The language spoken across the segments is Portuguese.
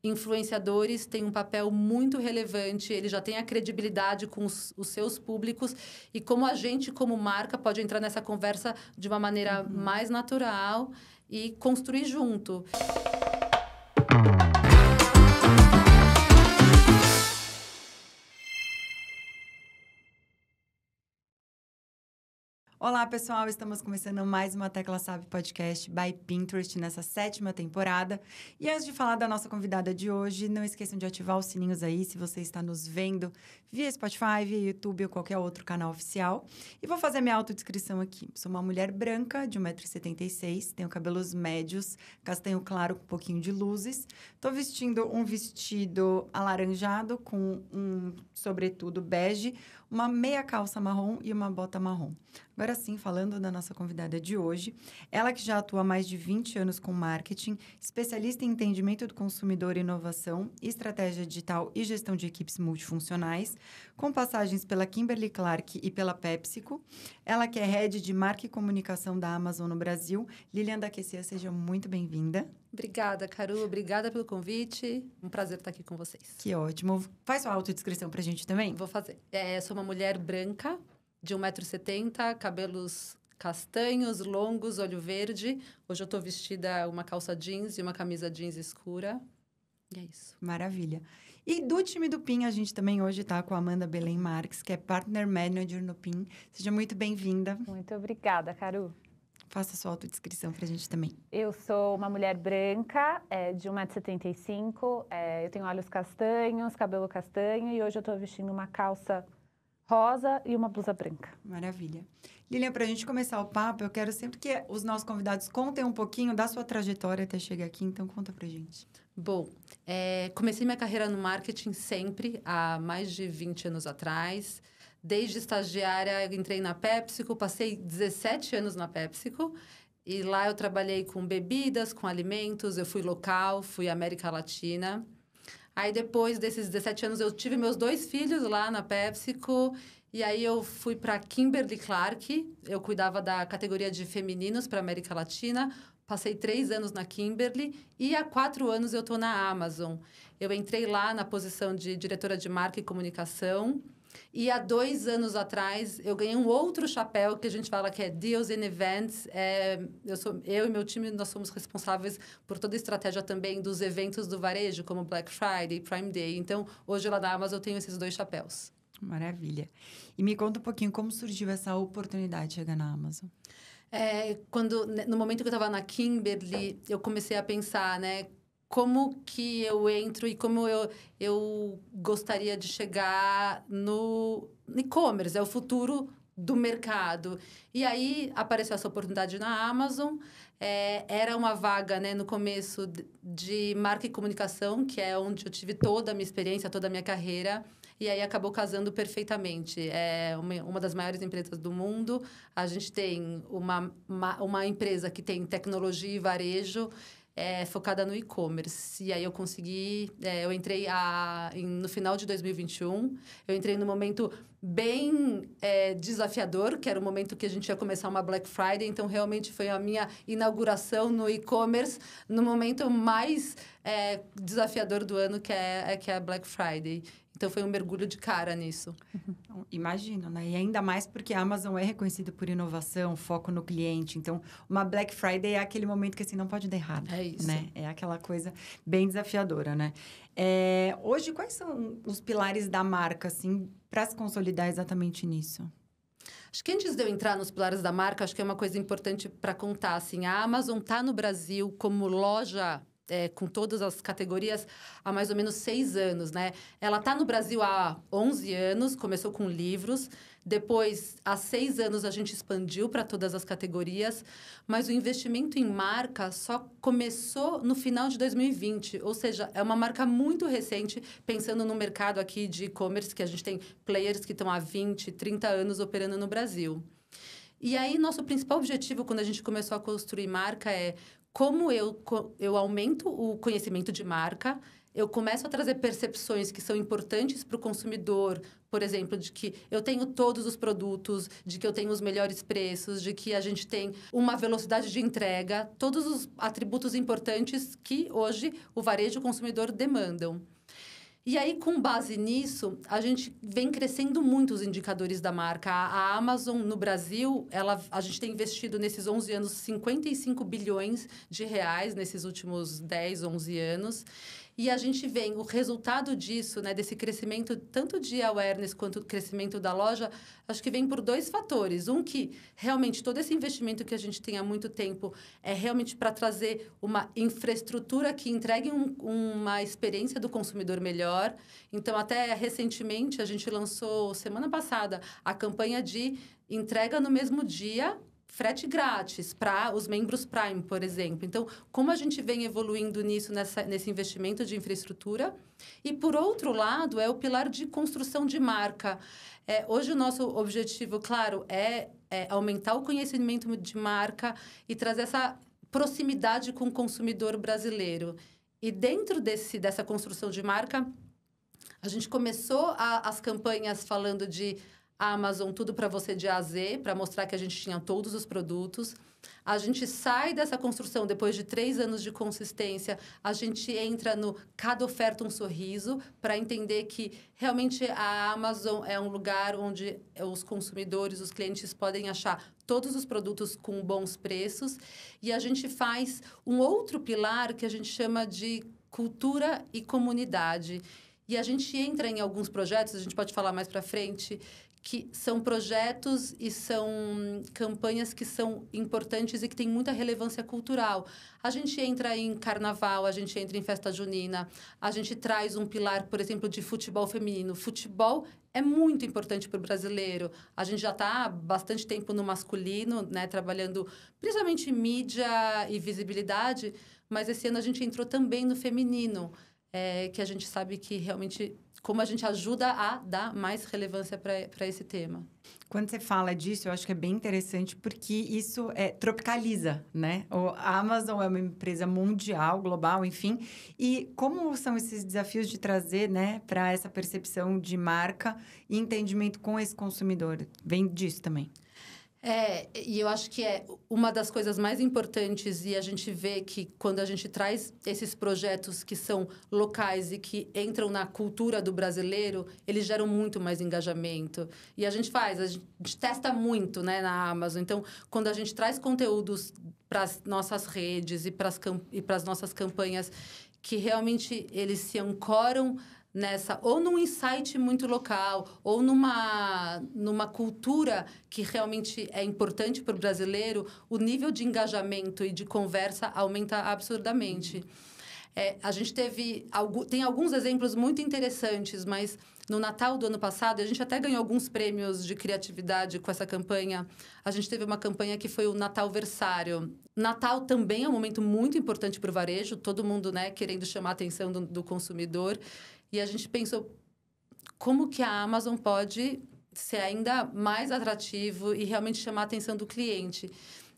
influenciadores têm um papel muito relevante, ele já tem a credibilidade com os seus públicos e como a gente, como marca, pode entrar nessa conversa de uma maneira mais natural e construir junto. Olá, pessoal! Estamos começando mais uma Tecla Sabe Podcast by Pinterest nessa 7ª temporada. E antes de falar da nossa convidada de hoje, não esqueçam de ativar os sininhos aí se você está nos vendo via Spotify, via YouTube ou qualquer outro canal oficial. E vou fazer minha autodescrição aqui. Sou uma mulher branca de 1,76 m, tenho cabelos médios, castanho claro com um pouquinho de luzes. Estou vestindo um vestido alaranjado com um sobretudo bege, uma meia calça marrom e uma bota marrom. Agora sim, falando da nossa convidada de hoje, ela que já atua há mais de 20 anos com marketing, especialista em entendimento do consumidor, inovação, estratégia digital e gestão de equipes multifuncionais, com passagens pela Kimberly-Clark e pela PepsiCo. Ela que é head de marca e comunicação da Amazon no Brasil. Lilian da Aquecia, seja muito bem-vinda. Obrigada, Caru. Obrigada pelo convite. Um prazer estar aqui com vocês. Que ótimo. Faz sua autodescrição pra gente também. Vou fazer. Sou uma mulher branca, de 1,70 m, cabelos castanhos, longos, olho verde. Hoje eu estou vestida uma calça jeans e uma camisa jeans escura. E é isso. Maravilha. E do time do PIN, a gente também hoje está com a Amanda Belém Marques, que é Partner Manager no PIN. Seja muito bem-vinda. Muito obrigada, Caru. Faça sua autodescrição para a gente também. Eu sou uma mulher branca, de 1,75 m, eu tenho olhos castanhos, cabelo castanho e hoje eu estou vestindo uma calça rosa e uma blusa branca. Maravilha. Lilian, para a gente começar o papo, eu quero sempre que os nossos convidados contem um pouquinho da sua trajetória até chegar aqui, então conta pra gente. Bom, comecei minha carreira no marketing sempre, há mais de 20 anos atrás. Desde estagiária, eu entrei na PepsiCo, passei 17 anos na PepsiCo. E lá eu trabalhei com bebidas, com alimentos, eu fui local, fui América Latina. Aí, depois desses 17 anos, eu tive meus 2 filhos lá na PepsiCo. E aí, eu fui para Kimberly-Clark. Eu cuidava da categoria de femininos para América Latina. Passei 3 anos na Kimberly. E há 4 anos, eu estou na Amazon. Eu entrei lá na posição de diretora de marca e comunicação. E há 2 anos atrás, eu ganhei um outro chapéu que a gente fala que é Deals and Events. Eu e meu time, nós somos responsáveis por toda a estratégia também dos eventos do varejo, como Black Friday, Prime Day. Então, hoje lá na Amazon eu tenho esses 2 chapéus. Maravilha. E me conta um pouquinho como surgiu essa oportunidade de chegar na Amazon. No momento que eu estava na Kimberly, eu comecei a pensar, né? Como que eu entro e como eu gostaria de chegar no e-commerce, é o futuro do mercado. E aí, apareceu essa oportunidade na Amazon. Era uma vaga, né, no começo de marca e comunicação, que é onde eu tive toda a minha experiência, toda a minha carreira. E aí, acabou casando perfeitamente. É uma das maiores empresas do mundo. A gente tem uma empresa que tem tecnologia e varejo, focada no e-commerce. E aí eu consegui... eu entrei no final de 2021. Eu entrei num momento bem desafiador, que era o momento que a gente ia começar uma Black Friday. Então, realmente, foi a minha inauguração no e-commerce, no momento mais desafiador do ano, que é a Black Friday. Então, foi um mergulho de cara nisso. Imagino, né? E ainda mais porque a Amazon é reconhecida por inovação, foco no cliente. Então, uma Black Friday é aquele momento que, assim, não pode dar errado. É isso. Né? É aquela coisa bem desafiadora, né? Hoje, quais são os pilares da marca, assim, para se consolidar exatamente nisso? Acho que antes de eu entrar nos pilares da marca, acho que é uma coisa importante para contar, assim, a Amazon está no Brasil como loja... com todas as categorias, há mais ou menos 6 anos, né? Ela está no Brasil há 11 anos, começou com livros. Depois, há 6 anos, a gente expandiu para todas as categorias. Mas o investimento em marca só começou no final de 2020. Ou seja, é uma marca muito recente, pensando no mercado aqui de e-commerce, que a gente tem players que estão há 20, 30 anos operando no Brasil. E aí, nosso principal objetivo, quando a gente começou a construir marca, é como eu aumento o conhecimento de marca, eu começo a trazer percepções que são importantes para o consumidor, por exemplo, de que eu tenho todos os produtos, de que eu tenho os melhores preços, de que a gente tem uma velocidade de entrega, todos os atributos importantes que hoje o varejo e o consumidor demandam. E aí, com base nisso, a gente vem crescendo muito os indicadores da marca. A Amazon, no Brasil, a gente tem investido nesses 11 anos 55 bilhões de reais, nesses últimos 10, 11 anos. E a gente vê o resultado disso, né, desse crescimento, tanto de awareness quanto do crescimento da loja, acho que vem por 2 fatores. Um, que realmente todo esse investimento que a gente tem há muito tempo é realmente para trazer uma infraestrutura que entregue uma experiência do consumidor melhor. Então, até recentemente, a gente lançou, semana passada, a campanha de entrega no mesmo dia, frete grátis para os membros Prime, por exemplo. Então, como a gente vem evoluindo nisso, nesse investimento de infraestrutura. E, por outro lado, é o pilar de construção de marca. Hoje, o nosso objetivo, claro, é aumentar o conhecimento de marca e trazer essa proximidade com o consumidor brasileiro. E dentro dessa construção de marca, a gente começou as campanhas falando de Amazon, tudo para você de A a Z, para mostrar que a gente tinha todos os produtos. A gente sai dessa construção depois de 3 anos de consistência, a gente entra no cada oferta um sorriso, para entender que realmente a Amazon é um lugar onde os consumidores, os clientes podem achar todos os produtos com bons preços. E a gente faz um outro pilar que a gente chama de cultura e comunidade. E a gente entra em alguns projetos, a gente pode falar mais para frente, que são projetos e são campanhas que são importantes e que têm muita relevância cultural. A gente entra em carnaval, a gente entra em festa junina, a gente traz um pilar, por exemplo, de futebol feminino. Futebol é muito importante para o brasileiro. A gente já está há bastante tempo no masculino, né, trabalhando principalmente mídia e visibilidade, mas esse ano a gente entrou também no feminino, que a gente sabe que realmente como a gente ajuda a dar mais relevância para esse tema. Quando você fala disso, eu acho que é bem interessante porque isso tropicaliza, né? A Amazon é uma empresa mundial, global, enfim. E como são esses desafios de trazer, né, para essa percepção de marca e entendimento com esse consumidor? Vem disso também. E eu acho que é uma das coisas mais importantes, e a gente vê que quando a gente traz esses projetos que são locais e que entram na cultura do brasileiro, eles geram muito mais engajamento. E a gente testa muito, né, na Amazon. Então, quando a gente traz conteúdos para as nossas redes e para as nossas campanhas que realmente eles se ancoram ou num insight muito local, ou numa cultura que realmente é importante para o brasileiro, o nível de engajamento e de conversa aumenta absurdamente. A gente tem alguns exemplos muito interessantes, mas no Natal do ano passado, a gente até ganhou alguns prêmios de criatividade com essa campanha. A gente teve uma campanha que foi o Natal Versário. Natal também é um momento muito importante para o varejo, todo mundo, né, querendo chamar a atenção do consumidor. E a gente pensou como que a Amazon pode ser ainda mais atrativo e realmente chamar a atenção do cliente.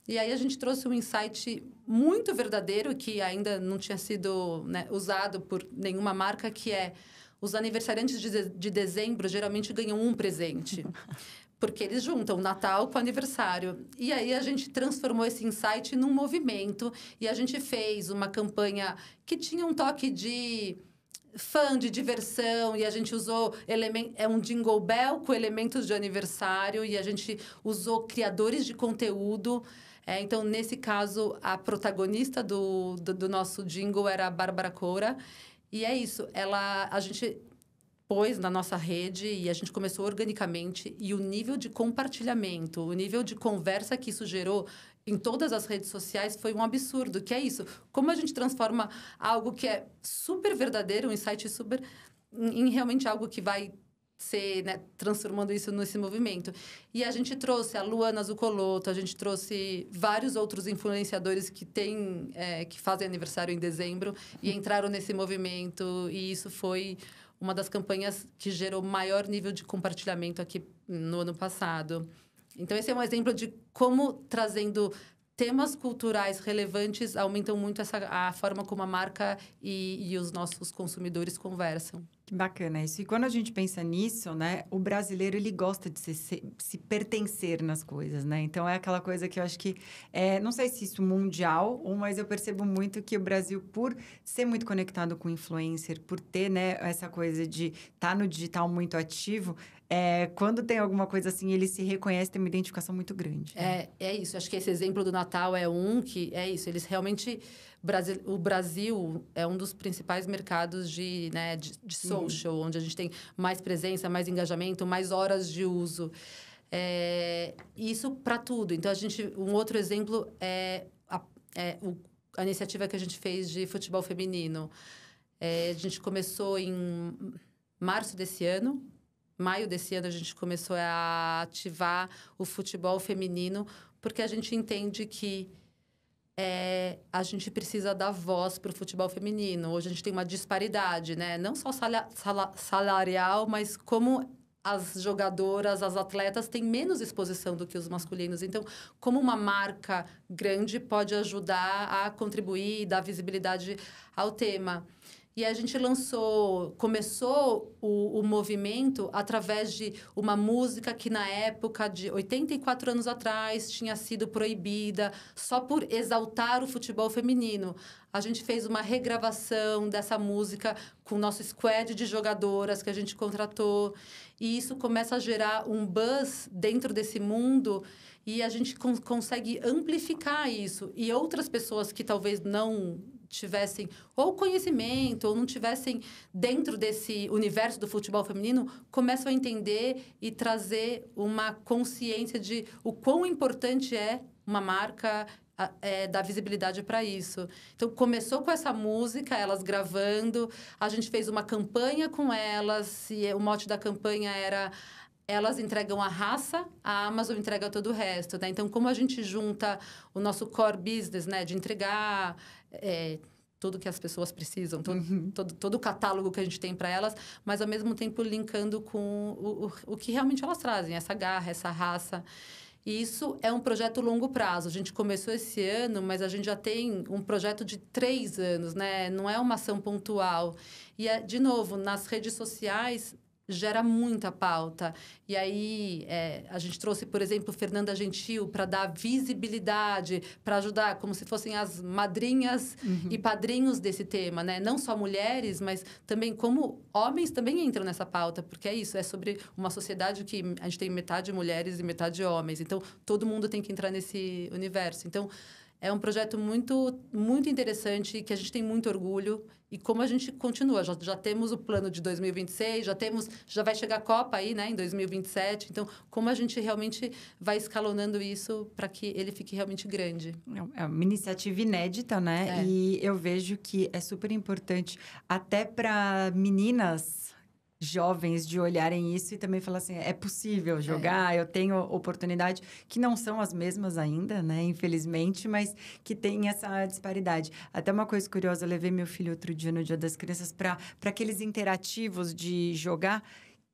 E aí a gente trouxe um insight muito verdadeiro, que ainda não tinha sido, né, usado por nenhuma marca, que é os aniversariantes de dezembro geralmente ganham um presente. Porque eles juntam o Natal com o aniversário. E aí a gente transformou esse insight num movimento e a gente fez uma campanha que tinha um toque de fã, de diversão, e a gente usou um Jingle Bell com elementos de aniversário, e a gente usou criadores de conteúdo. Então, nesse caso, a protagonista do nosso jingle era a Bárbara Coura. E é isso, a gente pôs na nossa rede e a gente começou organicamente. E o nível de compartilhamento, o nível de conversa que isso gerou em todas as redes sociais foi um absurdo, que é isso. Como a gente transforma algo que é super verdadeiro, um insight super, em realmente algo que vai ser, né, transformando isso nesse movimento. E a gente trouxe a Luana Zuccolotto, a gente trouxe vários outros influenciadores que fazem aniversário em dezembro e entraram nesse movimento. E isso foi uma das campanhas que gerou maior nível de compartilhamento aqui no ano passado. Então, esse é um exemplo de como trazendo temas culturais relevantes aumentam muito a forma como a marca e os nossos consumidores conversam. Que bacana isso. E quando a gente pensa nisso, né? O brasileiro, ele gosta de se pertencer nas coisas, né? Então, é aquela coisa que eu acho que... não sei se isso mundial, mas eu percebo muito que o Brasil, por ser muito conectado com influencer, por ter, né, essa coisa de estar no digital muito ativo, quando tem alguma coisa assim, ele se reconhece, tem uma identificação muito grande. Né? É isso. Acho que esse exemplo do Natal é que... É isso. Eles realmente... O Brasil é um dos principais mercados de social, onde a gente tem mais presença, mais engajamento, mais horas de uso. Isso para tudo. Então, um outro exemplo a iniciativa que a gente fez de futebol feminino. A gente começou em março desse ano. Maio desse ano, a gente começou a ativar o futebol feminino, porque a gente entende que a gente precisa dar voz para o futebol feminino. Hoje a gente tem uma disparidade, né? Não só salarial, mas como as jogadoras, as atletas têm menos exposição do que os masculinos. Então, como uma marca grande pode ajudar a contribuir e dar visibilidade ao tema. E a gente começou o movimento através de uma música que, na época de 84 anos atrás, tinha sido proibida só por exaltar o futebol feminino. A gente fez uma regravação dessa música com o nosso squad de jogadoras que a gente contratou. E isso começa a gerar um buzz dentro desse mundo e a gente consegue amplificar isso. E outras pessoas que talvez não tivessem ou conhecimento ou não tivessem dentro desse universo do futebol feminino, começam a entender e trazer uma consciência de o quão importante é uma marca dar visibilidade para isso. Então, começou com essa música, elas gravando, a gente fez uma campanha com elas, e o mote da campanha era... Elas entregam a raça, a Amazon entrega todo o resto, né? Então, como a gente junta o nosso core business, né? De entregar tudo que as pessoas precisam, todo o catálogo que a gente tem para elas, mas, ao mesmo tempo, linkando com o que realmente elas trazem, essa garra, essa raça. E isso é um projeto longo prazo. A gente começou esse ano, mas a gente já tem um projeto de 3 anos, né? Não é uma ação pontual. E, de novo, nas redes sociais... gera muita pauta. E aí, a gente trouxe, por exemplo, Fernanda Gentil para dar visibilidade, para ajudar, como se fossem as madrinhas e padrinhos desse tema, né? Não só mulheres, mas também como homens também entram nessa pauta, porque é isso, é sobre uma sociedade que a gente tem metade mulheres e metade homens. Então, todo mundo tem que entrar nesse universo. Então, é um projeto muito, muito interessante, que a gente tem muito orgulho. E como a gente continua, já temos o plano de 2026, já vai chegar a Copa aí, né, em 2027. Então, como a gente realmente vai escalonando isso para que ele fique realmente grande. É uma iniciativa inédita, né? E eu vejo que é super importante até para meninas jovens de olharem isso e também falar assim, é possível jogar, eu tenho oportunidade, que não são as mesmas ainda, né, infelizmente, mas que tem essa disparidade. Até uma coisa curiosa, eu levei meu filho outro dia, no Dia das Crianças, para aqueles interativos de jogar.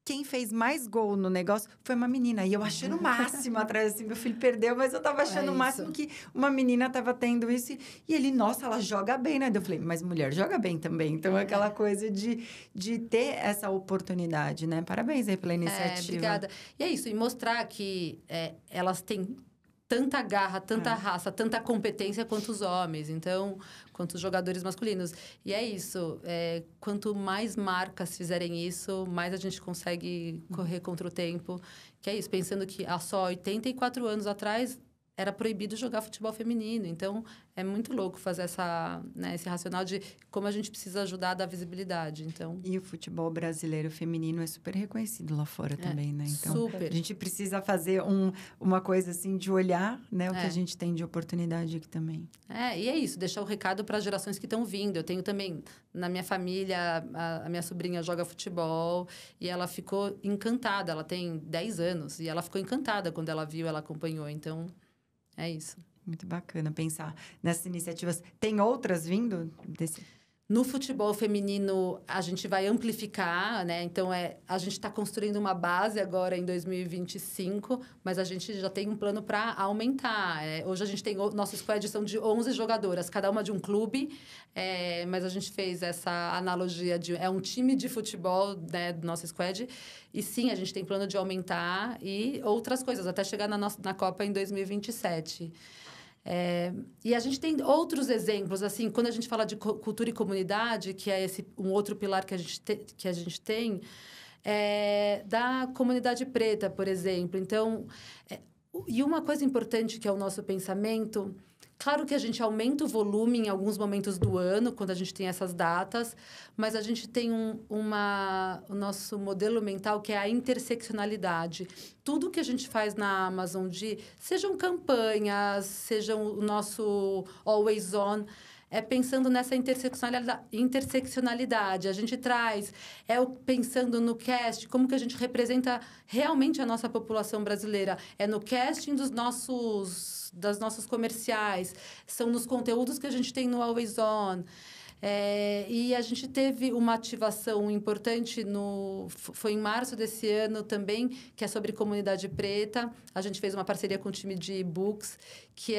Quem fez mais gol no negócio foi uma menina. E eu achando o máximo atrás, assim, meu filho perdeu, mas eu tava achando o máximo que uma menina tava tendo isso. E ele, nossa, ela joga bem, né? Eu falei, mas mulher joga bem também. Então, é aquela coisa de ter essa oportunidade, né? Parabéns aí pela iniciativa. Obrigada. E é isso, e mostrar que elas têm tanta garra, tanta raça, tanta competência quanto os homens, então, quanto os jogadores masculinos. E é isso, quanto mais marcas fizerem isso, mais a gente consegue correr contra o tempo. Que é isso, pensando que há só 84 anos atrás era proibido jogar futebol feminino. Então, é muito louco fazer esse racional de como a gente precisa ajudar a dar visibilidade. Então... E o futebol brasileiro feminino é super reconhecido lá fora também, né? Então, super. A gente precisa fazer uma coisa assim de olhar, né? O que a gente tem de oportunidade aqui também. E é isso, deixar o recado para as gerações que estão vindo. Eu tenho também, na minha família, a minha sobrinha joga futebol e ela ficou encantada. Ela tem 10 anos e ela ficou encantada quando ela viu, ela acompanhou. Então... é isso. Muito bacana pensar nessas iniciativas. Tem outras vindo desse? No futebol feminino, a gente vai amplificar, né? Então, a gente está construindo uma base agora em 2025, mas a gente já tem um plano para aumentar. Hoje, a gente tem... Nossa squad são de 11 jogadoras, cada uma de um clube, mas a gente fez essa analogia de... É um time de futebol, né, do nosso squad. E, sim, a gente tem plano de aumentar e outras coisas, até chegar na Copa em 2027. E a gente tem outros exemplos, assim, quando a gente fala de cultura e comunidade, que é um outro pilar que a gente tem, da comunidade preta, por exemplo. Então, e uma coisa importante que é o nosso pensamento, claro que a gente aumenta o volume em alguns momentos do ano, quando a gente tem essas datas, mas a gente tem o nosso modelo mental, que é a interseccionalidade. Tudo que a gente faz na Amazon, sejam campanhas, sejam o nosso Always On, pensando nessa interseccionalidade. A gente traz, pensando no cast, como que a gente representa realmente a nossa população brasileira. É no casting das nossas comerciais, são nos conteúdos que a gente tem no Always On. E a gente teve uma ativação importante, foi em março desse ano também, que é sobre comunidade preta. A gente fez uma parceria com o time de e-books, que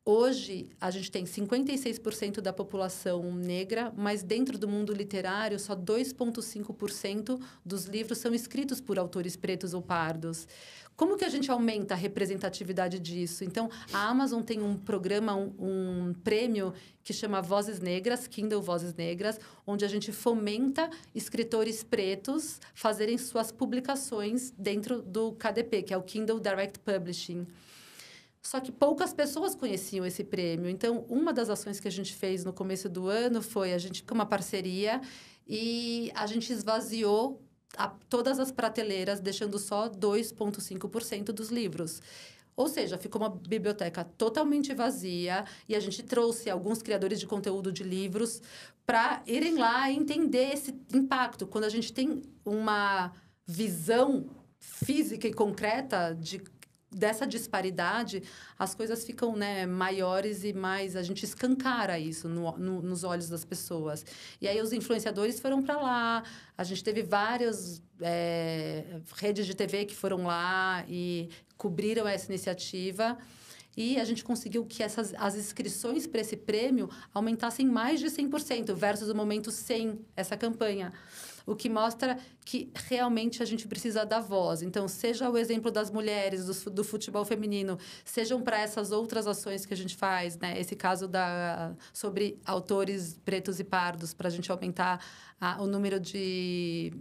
hoje, a gente tem 56% da população negra, mas dentro do mundo literário, só 2,5% dos livros são escritos por autores pretos ou pardos. Como que a gente aumenta a representatividade disso? Então, a Amazon tem um programa, um prêmio que chama Vozes Negras, Kindle Vozes Negras, onde a gente fomenta escritores pretos fazerem suas publicações dentro do KDP, que é o Kindle Direct Publishing. Só que poucas pessoas conheciam esse prêmio. Então, uma das ações que a gente fez no começo do ano foi a gente com uma parceria e a gente esvaziou todas as prateleiras, deixando só 2,5% dos livros. Ou seja, ficou uma biblioteca totalmente vazia e a gente trouxe alguns criadores de conteúdo de livros para irem lá e entender esse impacto. Quando a gente tem uma visão física e concreta dessa disparidade, as coisas ficam, né, maiores e mais... A gente escancara isso nos olhos das pessoas. E aí, os influenciadores foram para lá. A gente teve várias redes de TV que foram lá e cobriram essa iniciativa. E a gente conseguiu que as inscrições para esse prêmio aumentassem mais de 100% versus o momento sem essa campanha. O que mostra que realmente a gente precisa dar voz. Então, seja o exemplo das mulheres, do futebol feminino, sejam para essas outras ações que a gente faz, né? Esse caso sobre autores pretos e pardos, para a gente aumentar o número de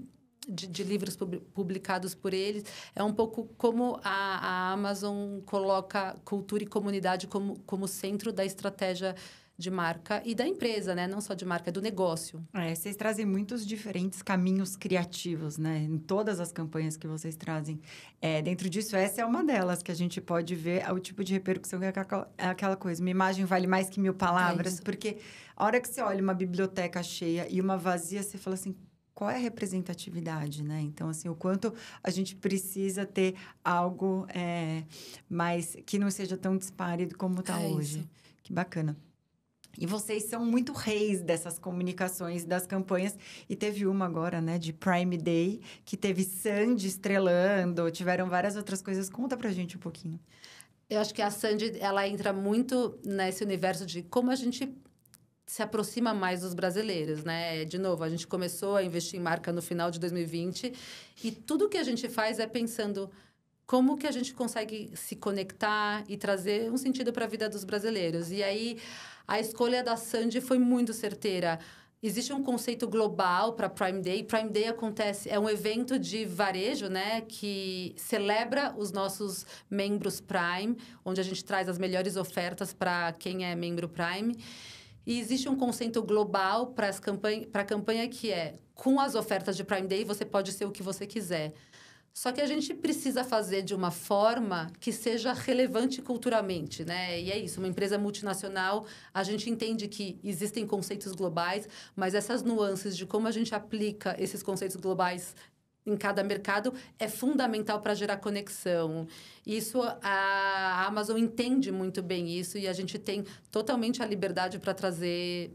livros publicados por eles. É um pouco como a Amazon coloca cultura e comunidade como centro da estratégia de marca e da empresa, né? Não só de marca, é do negócio. Vocês trazem muitos diferentes caminhos criativos, né? Em todas as campanhas que vocês trazem. Dentro disso, essa é uma delas, que a gente pode ver o tipo de repercussão que é aquela coisa. Uma imagem vale mais que 1000 palavras. Porque a hora que você olha uma biblioteca cheia e uma vazia, você fala assim... Qual é a representatividade, né? Então, assim, o quanto a gente precisa ter algo mais... Que não seja tão dispárido como está hoje. Isso. Que bacana. E vocês são muito reis dessas comunicações, das campanhas. E teve uma agora, né, de Prime Day, que teve Sandy estrelando, tiveram várias outras coisas. Conta pra gente um pouquinho. Eu acho que a Sandy, ela entra muito nesse universo de como a gente se aproxima mais dos brasileiros, né? De novo, a gente começou a investir em marca no final de 2020 e tudo que a gente faz é pensando como que a gente consegue se conectar e trazer um sentido para a vida dos brasileiros. E aí, a escolha da Sandy foi muito certeira. Existe um conceito global para Prime Day. Prime Day é um evento de varejo, né? Que celebra os nossos membros Prime, onde a gente traz as melhores ofertas para quem é membro Prime. E existe um conceito global para a campanha que com as ofertas de Prime Day, você pode ser o que você quiser. Só que a gente precisa fazer de uma forma que seja relevante culturalmente, né? E é isso, uma empresa multinacional, a gente entende que existem conceitos globais, mas essas nuances de como a gente aplica esses conceitos globais em cada mercado é fundamental para gerar conexão. Isso, a Amazon entende muito bem isso e a gente tem totalmente a liberdade para trazer,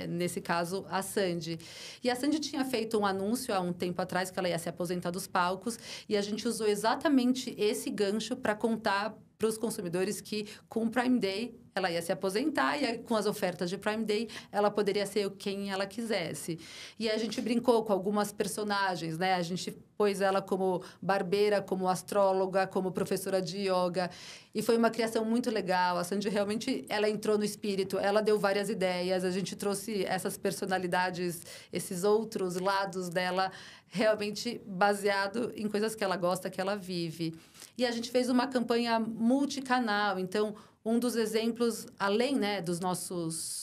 nesse caso, a Sandy. E a Sandy tinha feito um anúncio há um tempo atrás que ela ia se aposentar dos palcos e a gente usou exatamente esse gancho para contar para os consumidores que, com o Prime Day, ela ia se aposentar e com as ofertas de Prime Day, ela poderia ser quem ela quisesse. E a gente brincou com algumas personagens, né? A gente pôs ela como barbeira, como astróloga, como professora de yoga. E foi uma criação muito legal. A Sandy realmente, ela entrou no espírito, ela deu várias ideias. A gente trouxe essas personalidades, esses outros lados dela, realmente baseado em coisas que ela gosta, que ela vive. E a gente fez uma campanha multicanal. Então, um dos exemplos, além, né,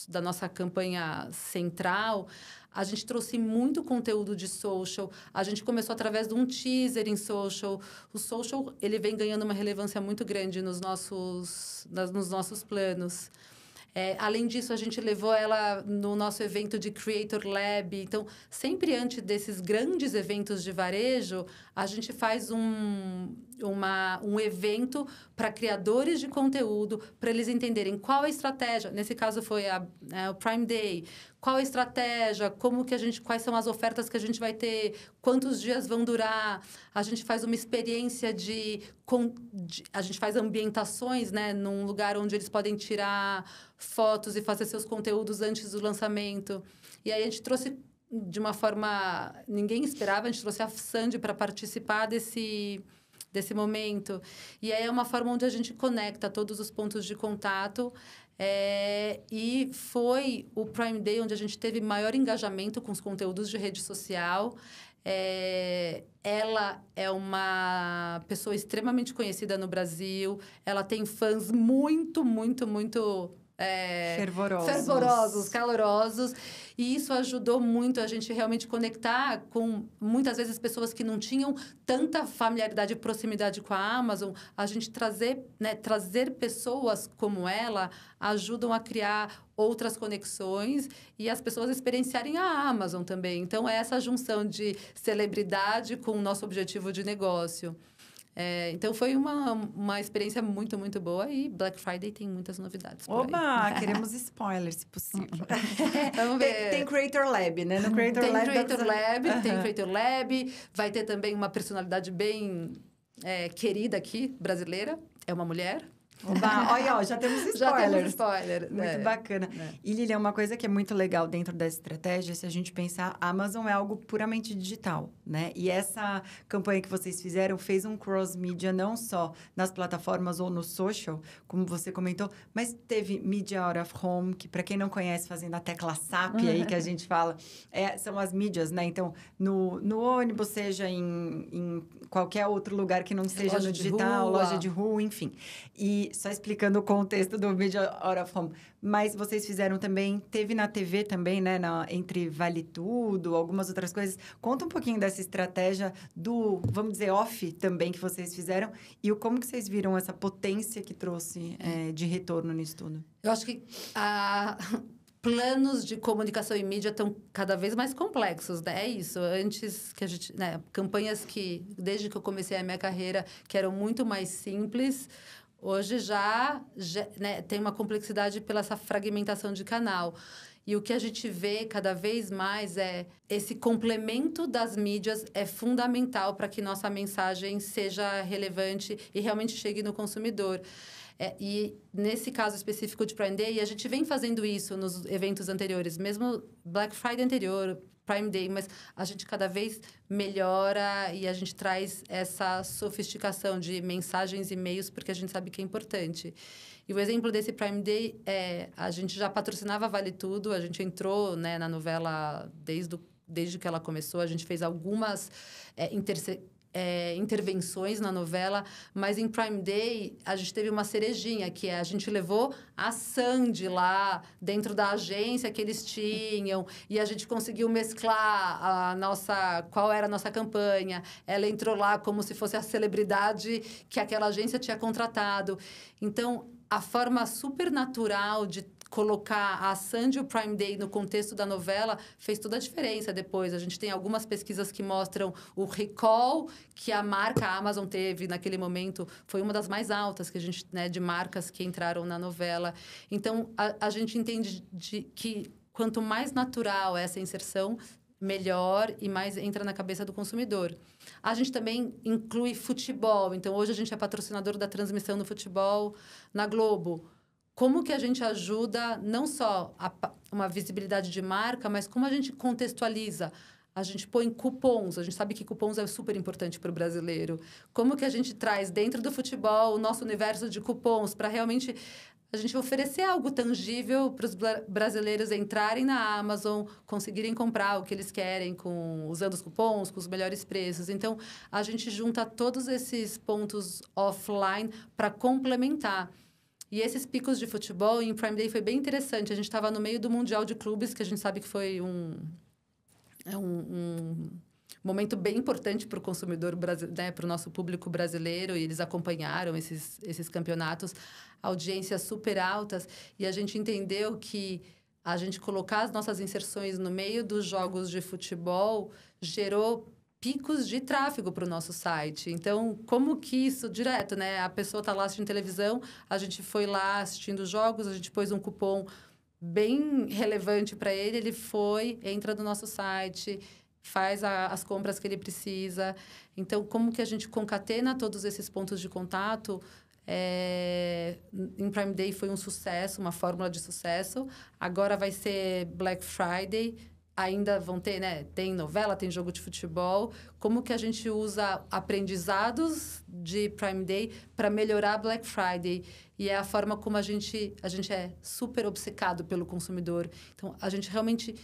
da nossa campanha central, a gente trouxe muito conteúdo de social. A gente começou através de um teaser em social. O social, ele vem ganhando uma relevância muito grande nos nossos planos. Além disso, a gente levou ela no nosso evento de Creator Lab. Então, sempre antes desses grandes eventos de varejo, a gente faz um evento para criadores de conteúdo, para eles entenderem qual a estratégia. Nesse caso, foi o Prime Day. Qual a estratégia, quais são as ofertas que a gente vai ter, quantos dias vão durar. A gente faz uma experiência a gente faz ambientações, né, num lugar onde eles podem tirar fotos e fazer seus conteúdos antes do lançamento. E aí a gente trouxe de uma forma... Ninguém esperava, a gente trouxe a Sandy para participar desse momento. E aí é uma forma onde a gente conecta todos os pontos de contato. E foi o Prime Day onde a gente teve maior engajamento com os conteúdos de rede social. Ela é uma pessoa extremamente conhecida no Brasil. Ela tem fãs muito, muito, muito... fervorosos, calorosos. E isso ajudou muito a gente realmente conectar com, muitas vezes, pessoas que não tinham tanta familiaridade e proximidade com a Amazon. A gente trazer pessoas como ela ajudam a criar outras conexões e as pessoas experienciarem a Amazon também. Então, é essa junção de celebridade com o nosso objetivo de negócio. Então, foi uma experiência muito, muito boa. E Black Friday tem muitas novidades. Oba! Queremos spoilers, se possível. Vamos ver. Tem Creator Lab, né? No Creator Lab... Tem Creator Lab. Vai ter também uma personalidade bem querida aqui, brasileira. É uma mulher. Oba, olha, já temos spoilers. Já temos spoiler. Muito bacana. E, Lilian, uma coisa que é muito legal dentro dessa estratégia, se a gente pensar, a Amazon é algo puramente digital, né? E essa campanha que vocês fizeram fez um cross-media não só nas plataformas ou no social, como você comentou, mas teve Media Out of Home, que para quem não conhece, fazendo a tecla SAP aí que a gente fala, são as mídias, né? Então, no ônibus, seja em qualquer outro lugar que não seja no digital, loja de rua, enfim. E só explicando o contexto do Media Out of Home. Mas vocês fizeram também, teve na TV também, né? Entre Vale Tudo, algumas outras coisas. Conta um pouquinho dessa estratégia do, vamos dizer, off também que vocês fizeram. E como que vocês viram essa potência que trouxe de retorno nisso tudo? Eu acho que planos de comunicação e mídia estão cada vez mais complexos, né? É isso. Antes que a gente... campanhas que, desde que eu comecei a minha carreira, que eram muito mais simples... Hoje já tem uma complexidade pela essa fragmentação de canal. E o que a gente vê cada vez mais esse complemento das mídias é fundamental para que nossa mensagem seja relevante e realmente chegue no consumidor. E nesse caso específico de Prime Day, a gente vem fazendo isso nos eventos anteriores, mesmo Black Friday anterior, Prime Day, mas a gente cada vez melhora e a gente traz essa sofisticação de mensagens e e-mails, porque a gente sabe que é importante. E o exemplo desse Prime Day a gente já patrocinava Vale Tudo, a gente entrou, né, na novela desde que ela começou, a gente fez algumas intervenções na novela, mas em Prime Day a gente teve uma cerejinha, que a gente levou a Sandy lá dentro da agência que eles tinham e a gente conseguiu mesclar qual era a nossa campanha. Ela entrou lá como se fosse a celebridade que aquela agência tinha contratado. Então, a forma super natural de colocar a Sandy e o Prime Day no contexto da novela fez toda a diferença depois. A gente tem algumas pesquisas que mostram o recall que a marca Amazon teve naquele momento. Foi uma das mais altas que a gente, né, de marcas que entraram na novela. Então, a gente entende que quanto mais natural essa inserção, melhor e mais entra na cabeça do consumidor. A gente também inclui futebol. Então, hoje a gente é patrocinador da transmissão do futebol na Globo. Como que a gente ajuda não só uma visibilidade de marca, mas como a gente contextualiza? A gente põe cupons. A gente sabe que cupons é super importante para o brasileiro. Como que a gente traz dentro do futebol o nosso universo de cupons para realmente a gente oferecer algo tangível para os brasileiros entrarem na Amazon, conseguirem comprar o que eles querem usando os cupons, com os melhores preços. Então, a gente junta todos esses pontos offline para complementar. E esses picos de futebol em Prime Day foi bem interessante. A gente estava no meio do Mundial de Clubes, que a gente sabe que foi um momento bem importante para o consumidor brasileiro, né, para o nosso público brasileiro, e eles acompanharam esses campeonatos, audiências super altas, e a gente entendeu que a gente colocar as nossas inserções no meio dos jogos de futebol gerou picos de tráfego para o nosso site. Então, como que isso, direto, né? A pessoa está lá assistindo televisão, a gente foi lá assistindo os jogos, a gente pôs um cupom bem relevante para ele, ele entra no nosso site, faz as compras que ele precisa. Então, como que a gente concatena todos esses pontos de contato? Em Prime Day foi um sucesso, uma fórmula de sucesso. Agora vai ser Black Friday. Ainda vão ter, né? Tem novela, tem jogo de futebol. Como que a gente usa aprendizados de Prime Day para melhorar Black Friday? E é a forma como a gente é super obcecado pelo consumidor. Então, a gente realmente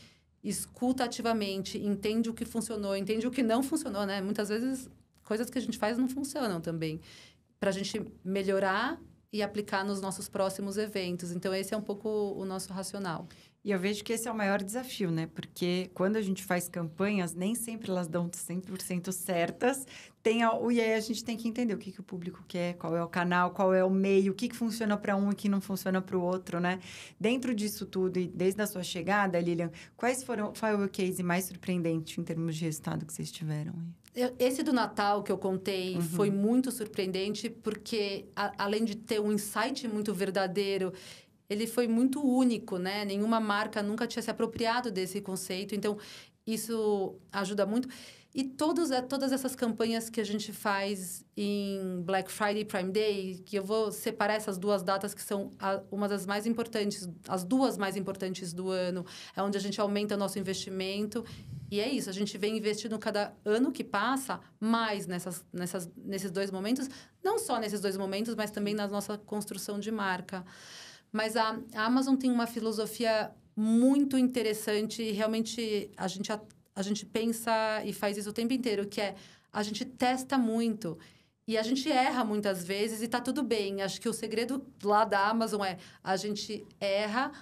escuta ativamente, entende o que funcionou, entende o que não funcionou, né? Muitas vezes, coisas que a gente faz não funcionam também. Para a gente melhorar e aplicar nos nossos próximos eventos. Então, esse é um pouco o nosso racional. E eu vejo que esse é o maior desafio, né? Porque quando a gente faz campanhas, nem sempre elas dão 100% certas. E aí a gente tem que entender o que o público quer, qual é o canal, qual é o meio, o que funciona para um e o que não funciona para o outro, né? Dentro disso tudo, e desde a sua chegada, Lilian, qual foi o case mais surpreendente em termos de resultado que vocês tiveram aí? Esse do Natal que eu contei foi muito surpreendente, porque além de ter um insight muito verdadeiro, ele foi muito único, né? Nenhuma marca nunca tinha se apropriado desse conceito. Então, isso ajuda muito. E todas essas campanhas que a gente faz em Black Friday e Prime Day, que eu vou separar essas duas datas que são uma das mais importantes, as duas mais importantes do ano, é onde a gente aumenta o nosso investimento. E é isso, a gente vem investindo cada ano que passa mais nesses dois momentos. Não só nesses dois momentos, mas também na nossa construção de marca. Mas a Amazon tem uma filosofia muito interessante e realmente a gente pensa e faz isso o tempo inteiro, que é a gente testa muito e a gente erra muitas vezes e tá tudo bem. Acho que o segredo lá da Amazon é a gente erra,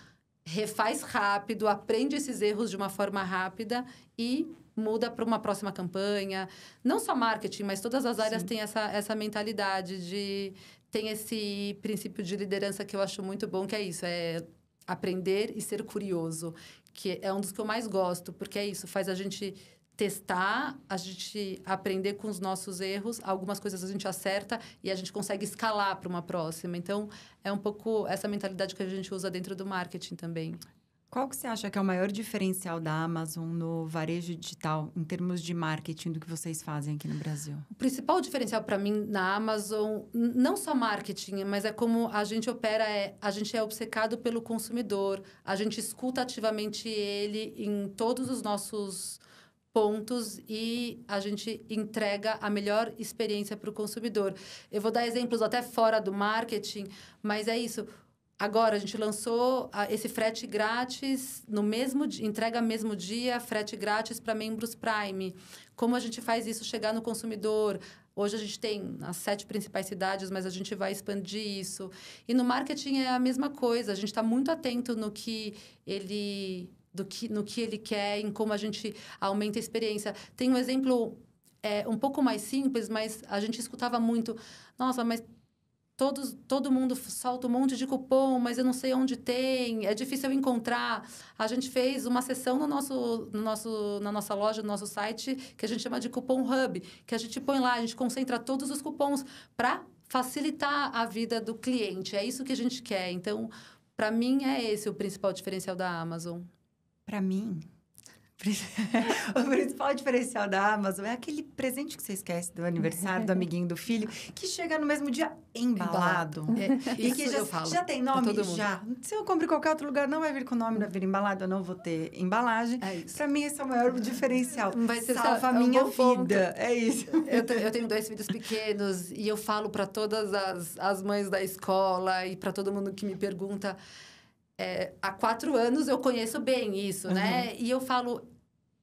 refaz rápido, aprende esses erros de uma forma rápida e muda para uma próxima campanha. Não só marketing, mas todas as áreas têm essa mentalidade de... Tem esse princípio de liderança que eu acho muito bom, que é isso, é aprender e ser curioso, que é um dos que eu mais gosto, porque é isso, faz a gente testar, a gente aprender com os nossos erros, algumas coisas a gente acerta e a gente consegue escalar para uma próxima. Então, é um pouco essa mentalidade que a gente usa dentro do marketing também. Qual que você acha que é o maior diferencial da Amazon no varejo digital, em termos de marketing, do que vocês fazem aqui no Brasil? O principal diferencial para mim na Amazon, não só marketing, mas é como a gente opera, a gente é obcecado pelo consumidor, a gente escuta ativamente ele em todos os nossos pontos e a gente entrega a melhor experiência para o consumidor. Eu vou dar exemplos até fora do marketing, mas é isso. Agora, a gente lançou esse frete grátis no mesmo dia, entrega mesmo dia, frete grátis para membros Prime. Como a gente faz isso chegar no consumidor? Hoje a gente tem as 7 principais cidades, mas a gente vai expandir isso. E no marketing é a mesma coisa. A gente está muito atento no que ele quer, em como a gente aumenta a experiência. Tem um exemplo um pouco mais simples, mas a gente escutava muito. Nossa, mas todo mundo solta um monte de cupom, mas eu não sei onde tem, é difícil eu encontrar. A gente fez uma sessão na nossa loja, no nosso site, que a gente chama de Cupom Hub, que a gente põe lá, a gente concentra todos os cupons para facilitar a vida do cliente. É isso que a gente quer. Então, para mim, é esse o principal diferencial da Amazon. Para mim... o principal diferencial da Amazon é aquele presente que você esquece do aniversário do amiguinho do filho, que chega no mesmo dia embalado. E que já tem nome? Já. Se eu compro em qualquer outro lugar, não vai vir com o nome, vai vir embalado, eu não vou ter embalagem. Para mim, esse é o maior diferencial. Salva a minha vida. É isso. Eu tenho 2 filhos pequenos e eu falo para todas as mães da escola e para todo mundo que me pergunta... há 4 anos eu conheço bem isso, né? E eu falo,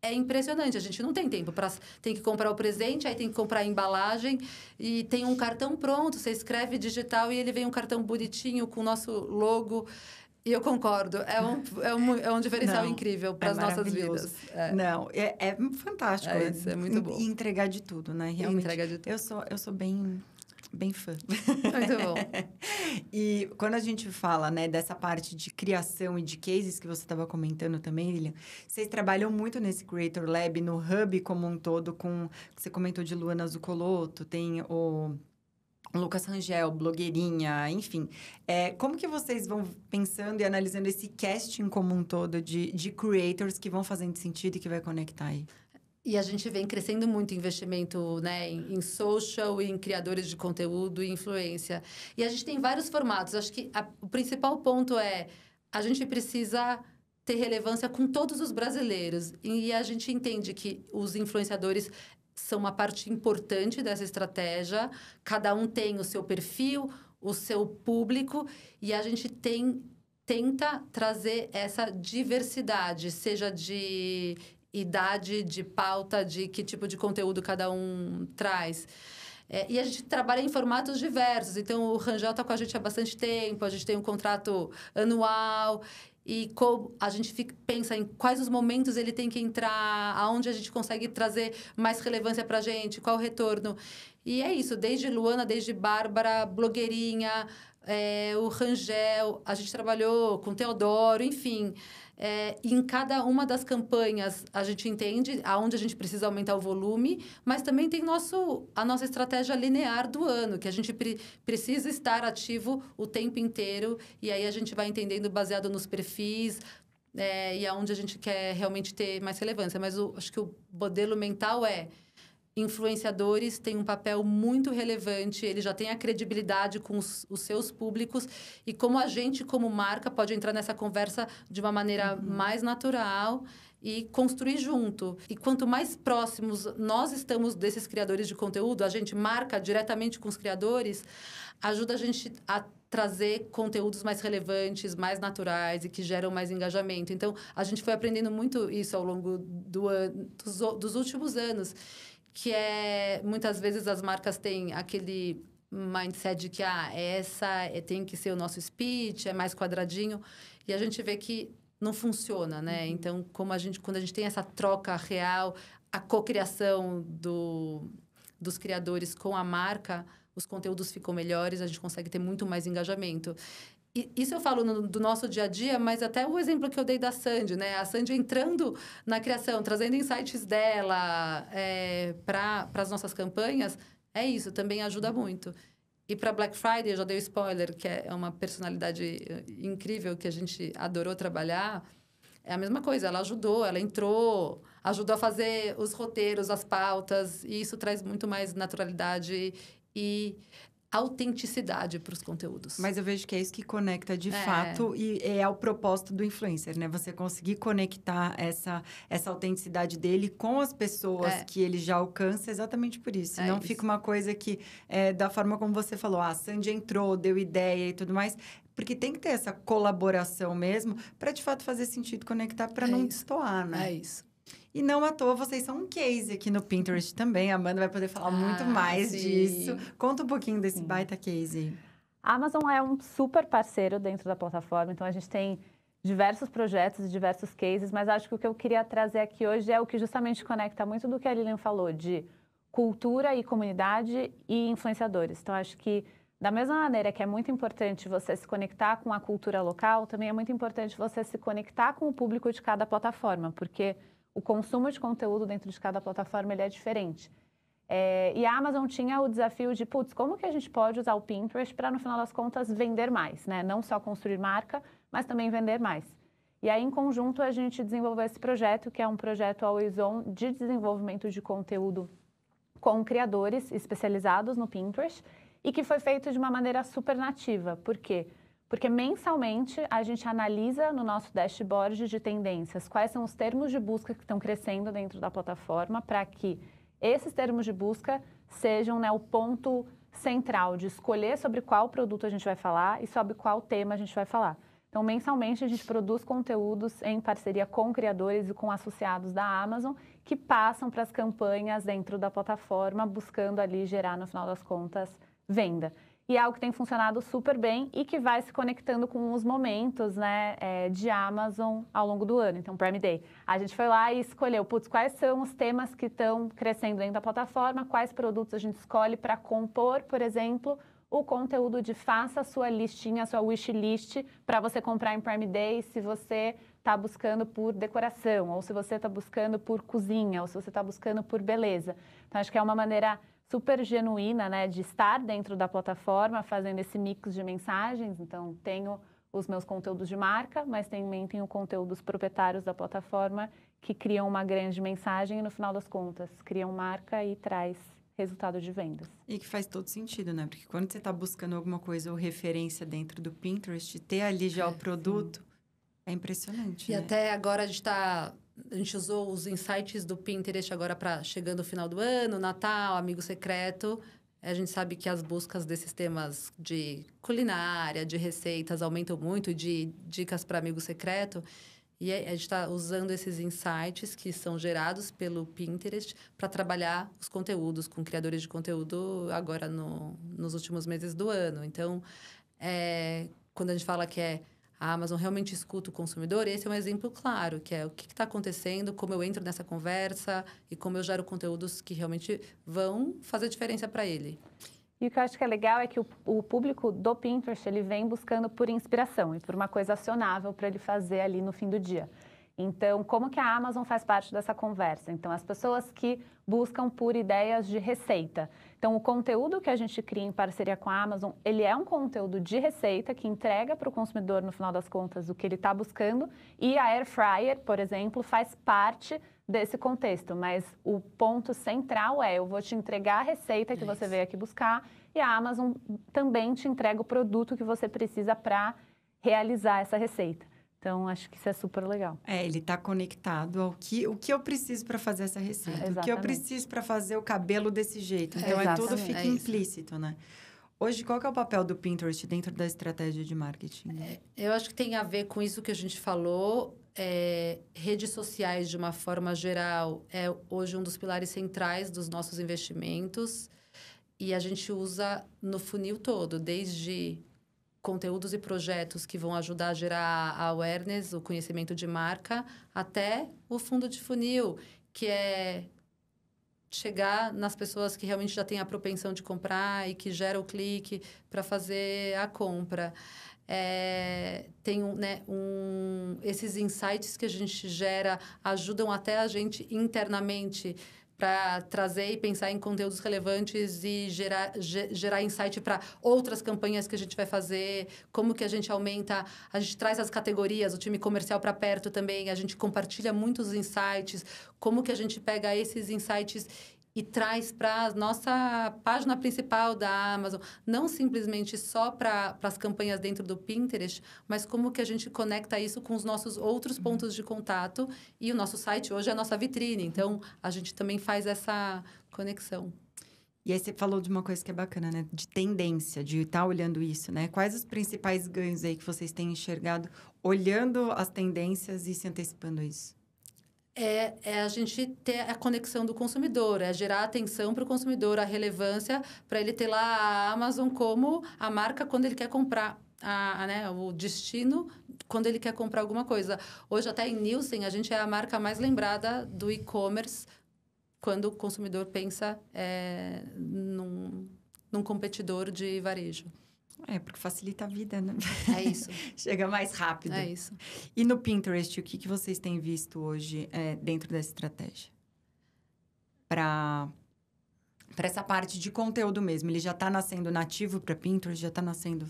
é impressionante, a gente não tem tempo para... Tem que comprar o presente, aí tem que comprar a embalagem e tem um cartão pronto, você escreve digital e ele vem um cartão bonitinho com o nosso logo. E eu concordo, é um diferencial incrível para as nossas vidas. Não, é fantástico. Isso, é muito bom. E entregar de tudo, né? Realmente, entrega de tudo. Eu sou bem fã. Muito bom. E quando a gente fala, né, dessa parte de criação e de cases que você estava comentando também, Lilian, vocês trabalham muito nesse Creator Lab, no Hub como um todo, você comentou de Luana Zuccolotto, tem o Lucas Rangel, blogueirinha, enfim. Como que vocês vão pensando e analisando esse casting como um todo de creators que vão fazendo sentido e que vai conectar aí? E a gente vem crescendo muito investimento, né, em social, em criadores de conteúdo e influência. E a gente tem vários formatos. Acho que o principal ponto é a gente precisa ter relevância com todos os brasileiros. E a gente entende que os influenciadores são uma parte importante dessa estratégia. Cada um tem o seu perfil, o seu público. E a gente tenta trazer essa diversidade, seja de... idade, de pauta, de que tipo de conteúdo cada um traz. E a gente trabalha em formatos diversos. Então, o Rangel está com a gente há bastante tempo, a gente tem um contrato anual. E a gente pensa em quais os momentos ele tem que entrar, aonde a gente consegue trazer mais relevância para a gente, qual o retorno. E é isso, desde Luana, desde Bárbara, blogueirinha, o Rangel, a gente trabalhou com Teodoro, enfim... em cada uma das campanhas, a gente entende aonde a gente precisa aumentar o volume, mas também tem a nossa estratégia linear do ano, que a gente precisa estar ativo o tempo inteiro, e aí a gente vai entendendo baseado nos perfis, e aonde a gente quer realmente ter mais relevância. Mas acho que o modelo mental influenciadores têm um papel muito relevante, ele já tem a credibilidade com os seus públicos e como a gente, como marca, pode entrar nessa conversa de uma maneira mais natural e construir junto. E quanto mais próximos nós estamos desses criadores de conteúdo, a gente marca diretamente com os criadores, ajuda a gente a trazer conteúdos mais relevantes, mais naturais e que geram mais engajamento. Então, a gente foi aprendendo muito isso ao longo dos últimos anos, que muitas vezes as marcas têm aquele mindset de que tem que ser o nosso speech, é mais quadradinho, e a gente vê que não funciona, né? Então, quando a gente tem essa troca real, a cocriação dos criadores com a marca, os conteúdos ficam melhores, a gente consegue ter muito mais engajamento. E isso eu falo do nosso dia a dia, mas até o exemplo que eu dei da Sandy, né? A Sandy entrando na criação, trazendo insights dela para as nossas campanhas, isso também ajuda muito. E para Black Friday, eu já dei o spoiler, que é uma personalidade incrível que a gente adorou trabalhar. É a mesma coisa, ela ajudou, ela entrou, ajudou a fazer os roteiros, as pautas, e isso traz muito mais naturalidade e autenticidade para os conteúdos. Mas eu vejo que é isso que conecta de fato e é o propósito do influencer, né? Você conseguir conectar essa autenticidade dele com as pessoas que ele já alcança exatamente por isso. Não fica uma coisa que, da forma como você falou, a Sandy entrou, deu ideia e tudo mais... Porque tem que ter essa colaboração mesmo para, de fato, fazer sentido conectar para não destoar, né? É isso. E não à toa, vocês são um case aqui no Pinterest também. A Amanda vai poder falar muito mais disso. Conta um pouquinho desse baita case. A Amazon é um super parceiro dentro da plataforma. Então, a gente tem diversos projetos e diversos cases. Mas acho que o que eu queria trazer aqui hoje é o que justamente conecta muito do que a Lilian falou, de cultura e comunidade e influenciadores. Então, acho que Da mesma maneira que é muito importante você se conectar com a cultura local, também é muito importante você se conectar com o público de cada plataforma, porque o consumo de conteúdo dentro de cada plataforma ele é diferente. E a Amazon tinha o desafio de, putz, como que a gente pode usar o Pinterest para, no final das contas, vender mais, né? Não só construir marca, mas também vender mais. E aí, em conjunto, a gente desenvolveu esse projeto, que é um projeto Always On de desenvolvimento de conteúdo com criadores especializados no Pinterest e que foi feito de uma maneira super nativa. Por quê? Porque mensalmente a gente analisa no nosso dashboard de tendências quais são os termos de busca que estão crescendo dentro da plataforma para que esses termos de busca sejam, né, o ponto central de escolher sobre qual produto a gente vai falar e sobre qual tema a gente vai falar. Então, mensalmente, a gente produz conteúdos em parceria com criadores e com associados da Amazon que passam para as campanhas dentro da plataforma, buscando ali gerar, no final das contas, venda. E é algo que tem funcionado super bem e que vai se conectando com os momentos, né, de Amazon ao longo do ano. Então, Prime Day, a gente foi lá e escolheu, putz, quais são os temas que estão crescendo dentro da plataforma, quais produtos a gente escolhe para compor, por exemplo, o conteúdo de faça a sua listinha, a sua wishlist para você comprar em Prime Day se você está buscando por decoração, ou se você está buscando por cozinha, ou se você está buscando por beleza. Então, acho que é uma maneira super genuína, né, de estar dentro da plataforma, fazendo esse mix de mensagens. Então, tenho os meus conteúdos de marca, mas também tenho conteúdos proprietários da plataforma que criam uma grande mensagem e, no final das contas, criam marca e traz resultado de vendas. E que faz todo sentido, né? Porque quando você está buscando alguma coisa ou referência dentro do Pinterest, ter ali já o produto é impressionante, E né? até agora a gente usou os insights do Pinterest agora para chegando o final do ano, Natal, amigo secreto. A gente sabe que as buscas desses temas de culinária, de receitas aumentam muito, de dicas para amigo secreto. E a gente está usando esses insights que são gerados pelo Pinterest para trabalhar os conteúdos com criadores de conteúdo agora nos últimos meses do ano. Então, quando a gente fala que a Amazon realmente escuta o consumidor, esse é um exemplo claro, que é o que está acontecendo, como eu entro nessa conversa e como eu gero conteúdos que realmente vão fazer diferença para ele. E o que eu acho que é legal é que o público do Pinterest, ele vem buscando por inspiração e por uma coisa acionável para ele fazer ali no fim do dia. Então, como que a Amazon faz parte dessa conversa? Então, as pessoas que buscam por ideias de receita. Então, o conteúdo que a gente cria em parceria com a Amazon, ele é um conteúdo de receita que entrega para o consumidor, no final das contas, o que ele está buscando. E a Air Fryer, por exemplo, faz parte desse contexto. Mas o ponto central eu vou te entregar a receita que você veio aqui buscar e a Amazon também te entrega o produto que você precisa para realizar essa receita. Então, acho que isso é super legal. Ele está conectado ao que eu preciso para fazer essa receita. O que eu preciso para fazer o cabelo desse jeito. Então, tudo fica implícito, né? Hoje, qual que é o papel do Pinterest dentro da estratégia de marketing? Eu acho que tem a ver com isso que a gente falou. Redes sociais, de uma forma geral, é hoje um dos pilares centrais dos nossos investimentos. E a gente usa no funil todo, desde conteúdos e projetos que vão ajudar a gerar a awareness, o conhecimento de marca, até o fundo de funil, que é chegar nas pessoas que realmente já têm a propensão de comprar e que gera o clique para fazer a compra. Tem esses insights que a gente gera ajudam até a gente internamente para trazer e pensar em conteúdos relevantes e gerar insight para outras campanhas que a gente vai fazer, como que a gente aumenta, a gente traz as categorias, o time comercial para perto também, a gente compartilha muitos insights, como que a gente pega esses insights e traz para a nossa página principal da Amazon, não simplesmente só para as campanhas dentro do Pinterest, mas como que a gente conecta isso com os nossos outros pontos de contato. E o nosso site hoje é a nossa vitrine, então a gente também faz essa conexão. E aí você falou de uma coisa que é bacana, né? De tendência, de estar olhando isso, né? Quais os principais ganhos aí que vocês têm enxergado olhando as tendências e se antecipando a isso? A gente ter a conexão do consumidor, gerar atenção para o consumidor, a relevância para ele ter lá a Amazon como a marca quando ele quer comprar, o destino quando ele quer comprar alguma coisa. Hoje, até em Nielsen, a gente é a marca mais lembrada do e-commerce quando o consumidor pensa num competidor de varejo. Porque facilita a vida, né? É isso. Chega mais rápido. É isso. E no Pinterest, o que vocês têm visto hoje dentro dessa estratégia? Para essa parte de conteúdo mesmo. Ele já está nascendo nativo para Pinterest? Já está nascendo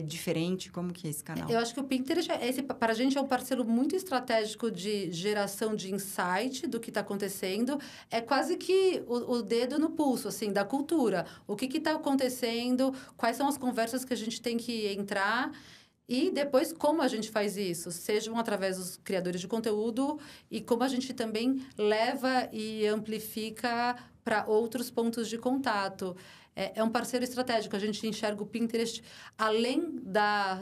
diferente? Como que é esse canal? Eu acho que o Pinterest, para a gente, é um parceiro muito estratégico de geração de insight do que está acontecendo. É quase que o dedo no pulso, assim, da cultura. O que está acontecendo, quais são as conversas que a gente tem que entrar e depois como a gente faz isso, sejam através dos criadores de conteúdo e como a gente também leva e amplifica para outros pontos de contato. É um parceiro estratégico. A gente enxerga o Pinterest além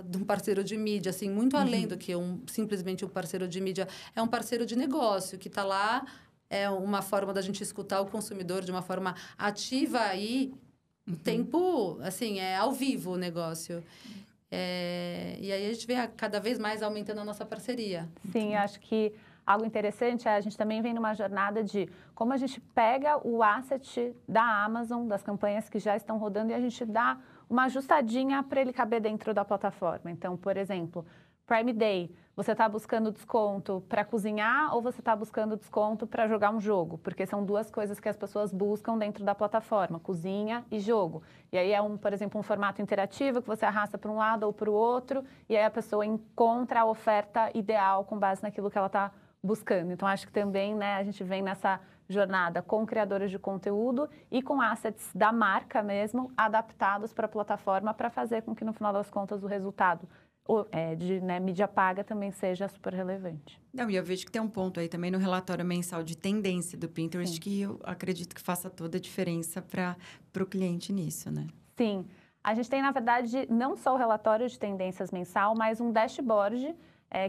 de um parceiro de mídia, assim, muito além do que simplesmente um parceiro de mídia. É um parceiro de negócio que está lá, é uma forma da gente escutar o consumidor de uma forma ativa e o tempo, assim, é ao vivo o negócio. E aí a gente vê cada vez mais aumentando a nossa parceria. Sim, acho que algo interessante a gente também vem numa jornada de como a gente pega o asset da Amazon, das campanhas que já estão rodando, e a gente dá uma ajustadinha para ele caber dentro da plataforma. Então, por exemplo, Prime Day, você está buscando desconto para cozinhar ou você está buscando desconto para jogar um jogo? Porque são duas coisas que as pessoas buscam dentro da plataforma, cozinha e jogo. E aí por exemplo, um formato interativo que você arrasta para um lado ou para o outro, e aí a pessoa encontra a oferta ideal com base naquilo que ela está buscando. Então, acho que também, né, a gente vem nessa jornada com criadores de conteúdo e com assets da marca mesmo, adaptados para a plataforma para fazer com que, no final das contas, o resultado de mídia paga também seja super relevante. Não, e eu vejo que tem um ponto aí também no relatório mensal de tendência do Pinterest, que eu acredito que faça toda a diferença para o cliente nisso, né? Sim. A gente tem, na verdade, não só o relatório de tendências mensal, mas um dashboard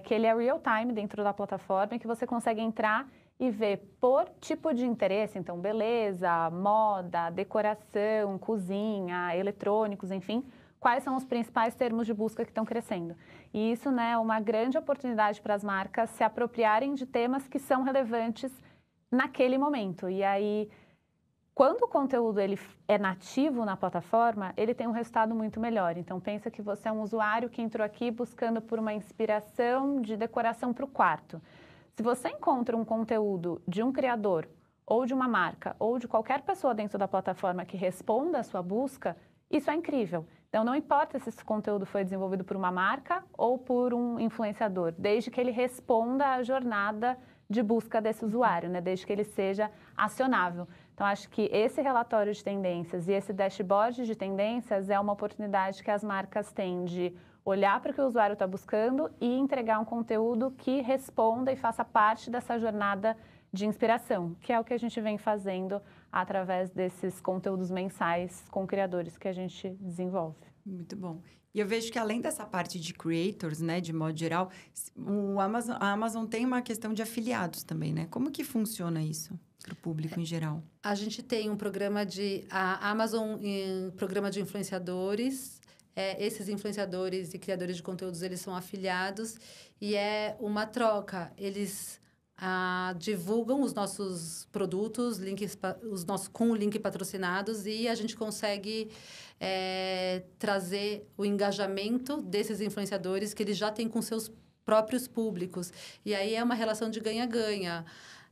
que ele é real-time dentro da plataforma, que você consegue entrar e ver por tipo de interesse, então beleza, moda, decoração, cozinha, eletrônicos, enfim, quais são os principais termos de busca que estão crescendo. E isso, né, é uma grande oportunidade para as marcas se apropriarem de temas que são relevantes naquele momento. E aí, quando o conteúdo ele é nativo na plataforma, ele tem um resultado muito melhor. Então, pensa que você é um usuário que entrou aqui buscando por uma inspiração de decoração para o quarto. Se você encontra um conteúdo de um criador, ou de uma marca, ou de qualquer pessoa dentro da plataforma que responda à sua busca, isso é incrível. Então, não importa se esse conteúdo foi desenvolvido por uma marca ou por um influenciador, desde que ele responda à jornada de busca desse usuário, né? Desde que ele seja acionável. Então, acho que esse relatório de tendências e esse dashboard de tendências é uma oportunidade que as marcas têm de olhar para o que o usuário está buscando e entregar um conteúdo que responda e faça parte dessa jornada de inspiração, que é o que a gente vem fazendo através desses conteúdos mensais com criadores que a gente desenvolve. Muito bom. E eu vejo que além dessa parte de creators, né, de modo geral, a Amazon tem uma questão de afiliados também, né? Como que funciona isso para o público em geral? A gente tem um programa a Amazon, programa de influenciadores. Esses influenciadores e criadores de conteúdos, eles são afiliados e é uma troca. Eles divulgam os nossos produtos, com o link patrocinados, e a gente consegue trazer o engajamento desses influenciadores que eles já têm com seus próprios públicos. E aí é uma relação de ganha-ganha.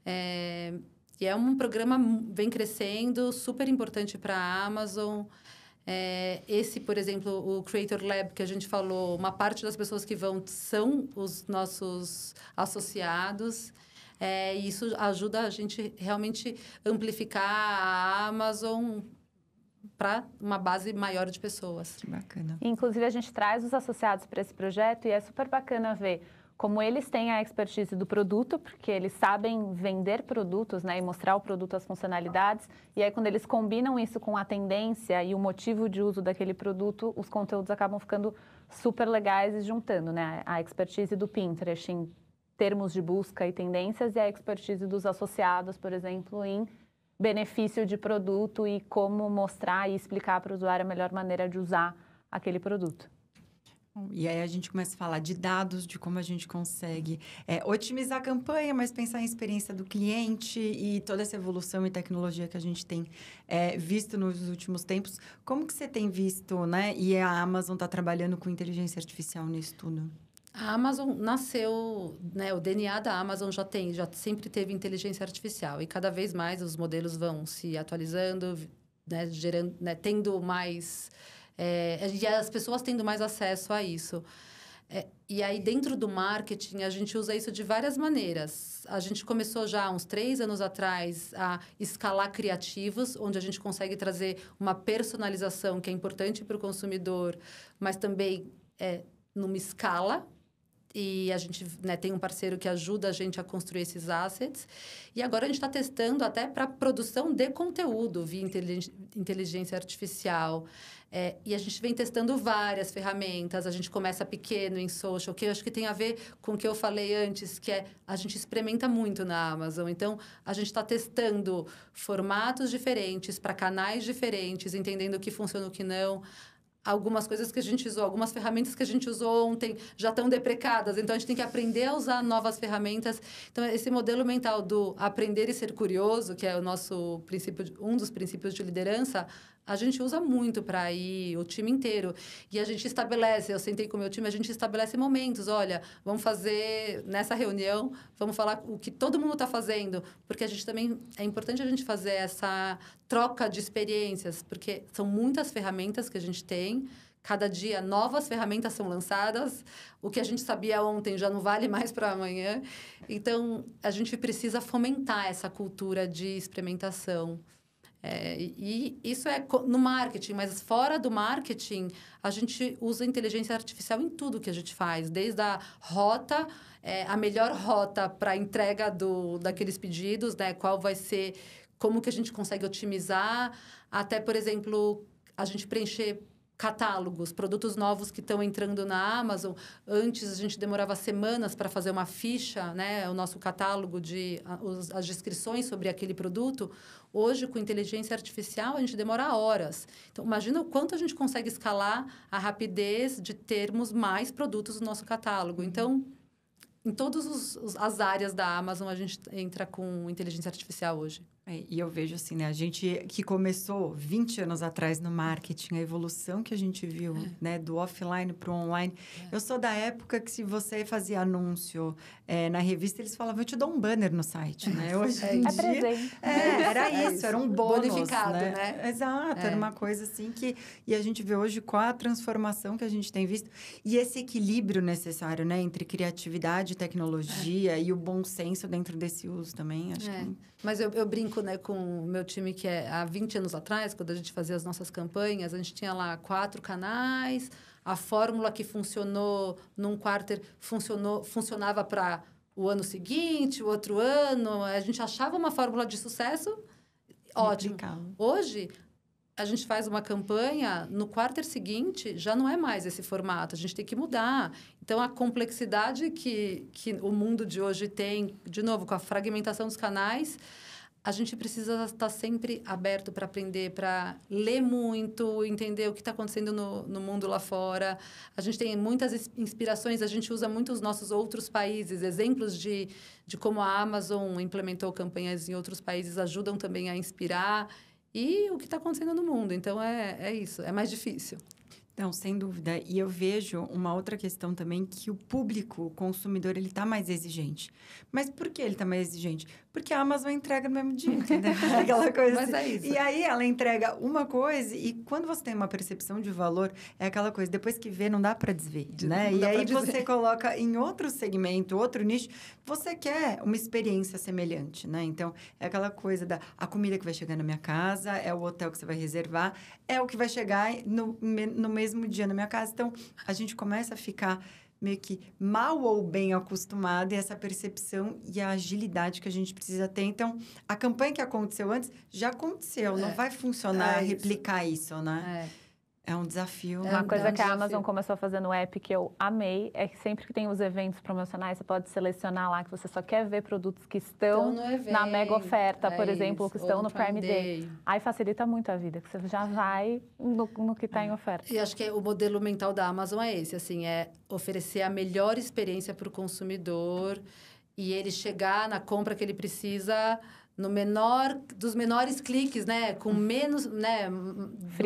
E é um programa vem crescendo, super importante para a Amazon. Esse, por exemplo, o Creator Lab que a gente falou, uma parte das pessoas que vão são os nossos associados. E isso ajuda a gente realmente amplificar a Amazon para uma base maior de pessoas. Que bacana. Inclusive, a gente traz os associados para esse projeto e é super bacana ver como eles têm a expertise do produto, porque eles sabem vender produtos, né, e mostrar o produto, as funcionalidades. E aí, quando eles combinam isso com a tendência e o motivo de uso daquele produto, os conteúdos acabam ficando super legais e juntando, né, a expertise do Pinterest em termos de busca e tendências e a expertise dos associados, por exemplo, em benefício de produto e como mostrar e explicar para o usuário a melhor maneira de usar aquele produto. E aí a gente começa a falar de dados, de como a gente consegue otimizar a campanha, mas pensar em experiência do cliente e toda essa evolução e tecnologia que a gente tem visto nos últimos tempos. Como que você tem visto, né? E a Amazon está trabalhando com inteligência artificial nisso tudo? A Amazon nasceu, né? O DNA da Amazon já sempre teve inteligência artificial. E cada vez mais os modelos vão se atualizando, né? Gerando, né? Tendo mais... e as pessoas tendo mais acesso a isso. E aí, dentro do marketing, a gente usa isso de várias maneiras. A gente começou já há uns 3 anos atrás a escalar criativos, onde a gente consegue trazer uma personalização que é importante para o consumidor, mas também numa escala. E a gente, né, tem um parceiro que ajuda a gente a construir esses assets. E agora a gente está testando até para produção de conteúdo via inteligência artificial. E a gente vem testando várias ferramentas. A gente começa pequeno em social, que eu acho que tem a ver com o que eu falei antes, que a gente experimenta muito na Amazon. Então, a gente está testando formatos diferentes para canais diferentes, entendendo o que funciona e o que não. Algumas coisas que a gente usou, algumas ferramentas que a gente usou ontem já estão deprecadas. Então, a gente tem que aprender a usar novas ferramentas. Então, esse modelo mental do aprender e ser curioso, que é o nosso princípio, um dos princípios de liderança, a gente usa muito para ir o time inteiro. E a gente estabelece, eu sentei com o meu time, a gente estabelece momentos. Olha, vamos fazer nessa reunião, vamos falar o que todo mundo está fazendo. Porque a gente também, é importante a gente fazer essa troca de experiências, porque são muitas ferramentas que a gente tem. Cada dia, novas ferramentas são lançadas. O que a gente sabia ontem já não vale mais para amanhã. Então, a gente precisa fomentar essa cultura de experimentação. E isso é no marketing, mas fora do marketing, a gente usa inteligência artificial em tudo que a gente faz. Desde a rota, a melhor rota para a entrega daqueles pedidos, né? Qual vai ser, como que a gente consegue otimizar. Até, por exemplo, a gente preencher catálogos, produtos novos que estão entrando na Amazon. Antes, a gente demorava semanas para fazer uma ficha, né? O nosso catálogo, as descrições sobre aquele produto. Hoje, com inteligência artificial, a gente demora horas. Então, imagina o quanto a gente consegue escalar a rapidez de termos mais produtos no nosso catálogo. Então, em todas as áreas da Amazon, a gente entra com inteligência artificial hoje. E eu vejo assim, né? A gente que começou 20 anos atrás no marketing, a evolução que a gente viu, né? Do offline para o online. Eu sou da época que se você fazia anúncio na revista, eles falavam, eu te dou um banner no site, né? Hoje em dia... presente. Era isso, era um bônus, bonificado, né? Exato, era uma coisa assim que... E a gente vê hoje com a transformação que a gente tem visto. E esse equilíbrio necessário, né? Entre criatividade, tecnologia e o bom senso dentro desse uso também, acho que... Mas eu brinco, né, com o meu time, que há 20 anos atrás, quando a gente fazia as nossas campanhas, a gente tinha lá 4 canais, a fórmula que funcionou num quarter funcionava para o ano seguinte, o outro ano. A gente achava uma fórmula de sucesso, ótimo. Hoje, a gente faz uma campanha, no quarter seguinte, já não é mais esse formato, a gente tem que mudar. Então, a complexidade que o mundo de hoje tem, de novo, com a fragmentação dos canais, a gente precisa estar sempre aberto para aprender, para ler muito, entender o que está acontecendo no mundo lá fora. A gente tem muitas inspirações, a gente usa muito os nossos outros países. Exemplos de como a Amazon implementou campanhas em outros países ajudam também a inspirar. E o que está acontecendo no mundo. Então, é isso. É mais difícil. Não, sem dúvida. E eu vejo uma outra questão também, que o público, o consumidor, ele está mais exigente. Mas por que ele está mais exigente? Porque a Amazon entrega no mesmo dia, entendeu? Aquela coisa Mas assim. é isso. E aí, ela entrega uma coisa e quando você tem uma percepção de valor, é aquela coisa, depois que vê, não dá para desver, né? E aí, você coloca em outro segmento, outro nicho, você quer uma experiência semelhante, né? Então, é aquela coisa a comida que vai chegar na minha casa, é o hotel que você vai reservar, é o que vai chegar no mesmo dia na minha casa. Então, a gente começa a ficar meio que mal ou bem acostumado, e essa percepção e a agilidade que a gente precisa ter. Então, a campanha que aconteceu antes já aconteceu, não vai funcionar replicar isso, né? É um desafio. Uma coisa que a desafio. Amazon começou a fazer no app que eu amei é que sempre que tem os eventos promocionais, você pode selecionar lá que você só quer ver produtos que estão no evento, na mega oferta, por exemplo, isso, que ou estão no Prime Day. Day. Aí facilita muito a vida, que você já vai no que está em oferta. E acho que o modelo mental da Amazon é esse, assim, é oferecer a melhor experiência para o consumidor e ele chegar na compra que ele precisa no menor dos menores cliques, né, com menos, né, de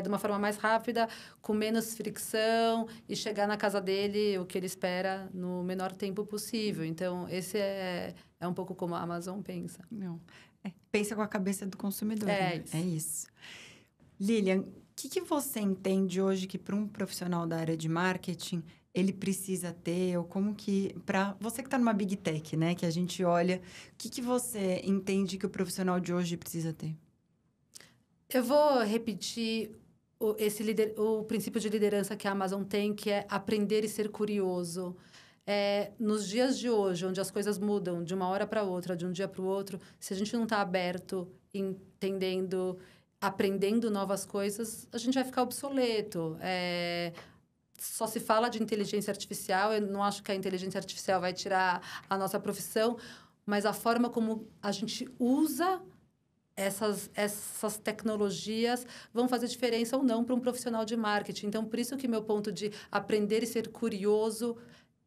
uma forma mais rápida, com menos fricção e chegar na casa dele o que ele espera no menor tempo possível. Então, esse é um pouco como a Amazon pensa. Não. Pensa com a cabeça do consumidor. É né? isso. É isso. Lilian, o que você entende hoje que para um profissional da área de marketing ele precisa ter, ou como que... Para você que está numa Big Tech, né? Que a gente olha, o que você entende que o profissional de hoje precisa ter? Eu vou repetir o princípio de liderança que a Amazon tem, que é aprender e ser curioso. Nos dias de hoje, onde as coisas mudam de uma hora para outra, de um dia para o outro, se a gente não está aberto, entendendo, aprendendo novas coisas, a gente vai ficar obsoleto. Só se fala de inteligência artificial, eu não acho que a inteligência artificial vai tirar a nossa profissão, mas a forma como a gente usa essas tecnologias vão fazer diferença ou não para um profissional de marketing. Então, por isso que meu ponto de aprender e ser curioso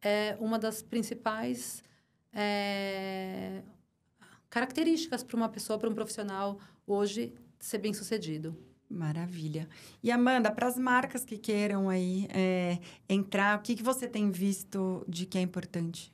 é uma das principais características para uma pessoa, para um profissional hoje ser bem-sucedido. Maravilha. E, Amanda, para as marcas que queiram aí entrar, o que você tem visto de que é importante?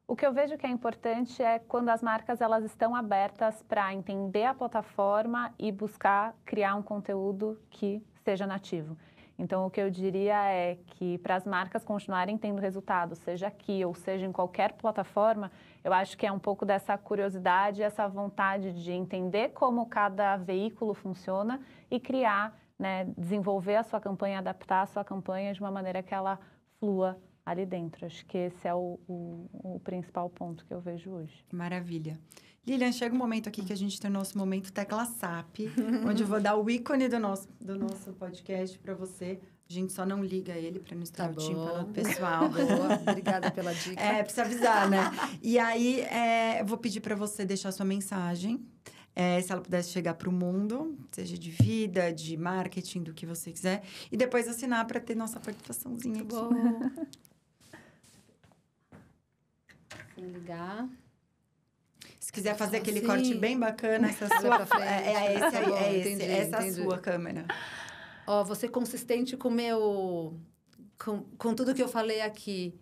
O que eu vejo que é importante é quando as marcas elas estão abertas para entender a plataforma e buscar criar um conteúdo que seja nativo. Então, o que eu diria é que para as marcas continuarem tendo resultado, seja aqui ou seja em qualquer plataforma, eu acho que é um pouco dessa curiosidade, essa vontade de entender como cada veículo funciona e criar, né, desenvolver a sua campanha, adaptar a sua campanha de uma maneira que ela flua ali dentro. Acho que esse é o principal ponto que eu vejo hoje. Maravilha. Lilian, chega um momento aqui que a gente tem o nosso momento Tecla SAP, onde eu vou dar o ícone do nosso podcast para você. A gente só não liga ele para não estragar o tímpano pessoal. Boa, obrigada pela dica. Precisa avisar, né? E aí, eu vou pedir para você deixar sua mensagem. Se ela pudesse chegar para o mundo, seja de vida, de marketing, do que você quiser. E depois assinar para ter nossa participaçãozinha aqui. Boa. Sem ligar. Se quiser fazer aquele corte bem bacana, essa sua... esse aí, entendi, essa é a sua câmera. Vou ser consistente com tudo que eu falei aqui.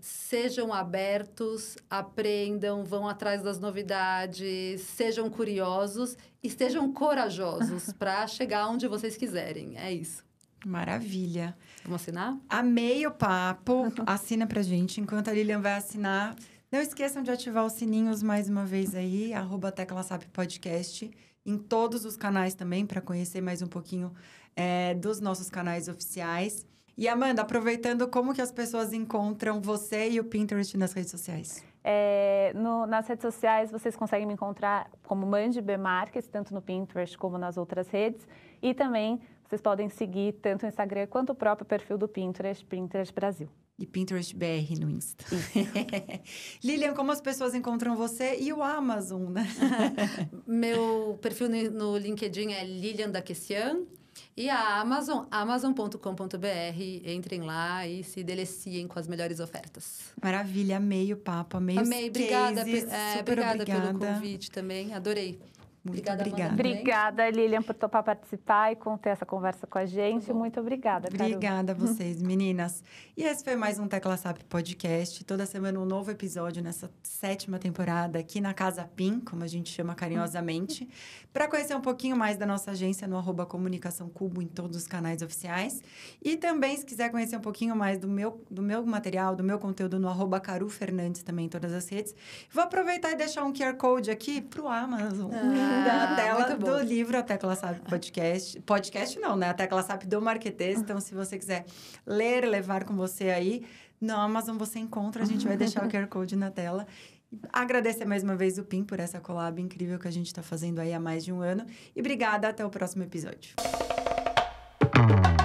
Sejam abertos, aprendam, vão atrás das novidades, sejam curiosos e estejam corajosos para chegar onde vocês quiserem. É isso. Maravilha. Vamos assinar? Amei o papo. Assina pra gente. Enquanto a Lilian vai assinar, não esqueçam de ativar os sininhos mais uma vez aí, @TeclaSap Podcast, em todos os canais também, para conhecer mais um pouquinho dos nossos canais oficiais. E, Amanda, aproveitando, como que as pessoas encontram você e o Pinterest nas redes sociais? Nas redes sociais, vocês conseguem me encontrar como Mandy B Marques, tanto no Pinterest como nas outras redes. E também, vocês podem seguir tanto o Instagram quanto o próprio perfil do Pinterest, Pinterest Brasil. E Pinterest BR no Insta. Lilian, como as pessoas encontram você e o Amazon, né? Meu perfil no LinkedIn é Lilian Daquecian. E a Amazon, amazon.com.br, entrem lá e se deleciem com as melhores ofertas. Maravilha, amei o papo, amei os obrigada, cases, obrigada pelo convite também, adorei. Muito obrigada. Amanda, obrigada, Lilian, por topar participar e ter essa conversa com a gente. Muito obrigada, Carol. Obrigada a vocês, meninas. E esse foi mais um Tecla SAP Podcast. Toda semana um novo episódio nessa 7ª temporada aqui na Casa PIN, como a gente chama carinhosamente. Para conhecer um pouquinho mais da nossa agência no @Comunicação Cubo em todos os canais oficiais. E também, se quiser conhecer um pouquinho mais do meu material, do meu conteúdo no @Caru Fernandes também em todas as redes. Vou aproveitar e deixar um QR Code aqui pro Amazon. Da tela do livro A Tecla SAP Podcast. Podcast não, né? A Tecla SAP do Marketês. Então, se você quiser ler, levar com você aí, no Amazon você encontra. A gente vai deixar o QR Code na tela. Agradecer mais uma vez o PIN por essa collab incrível que a gente está fazendo aí há mais de um ano. E obrigada, até o próximo episódio. Música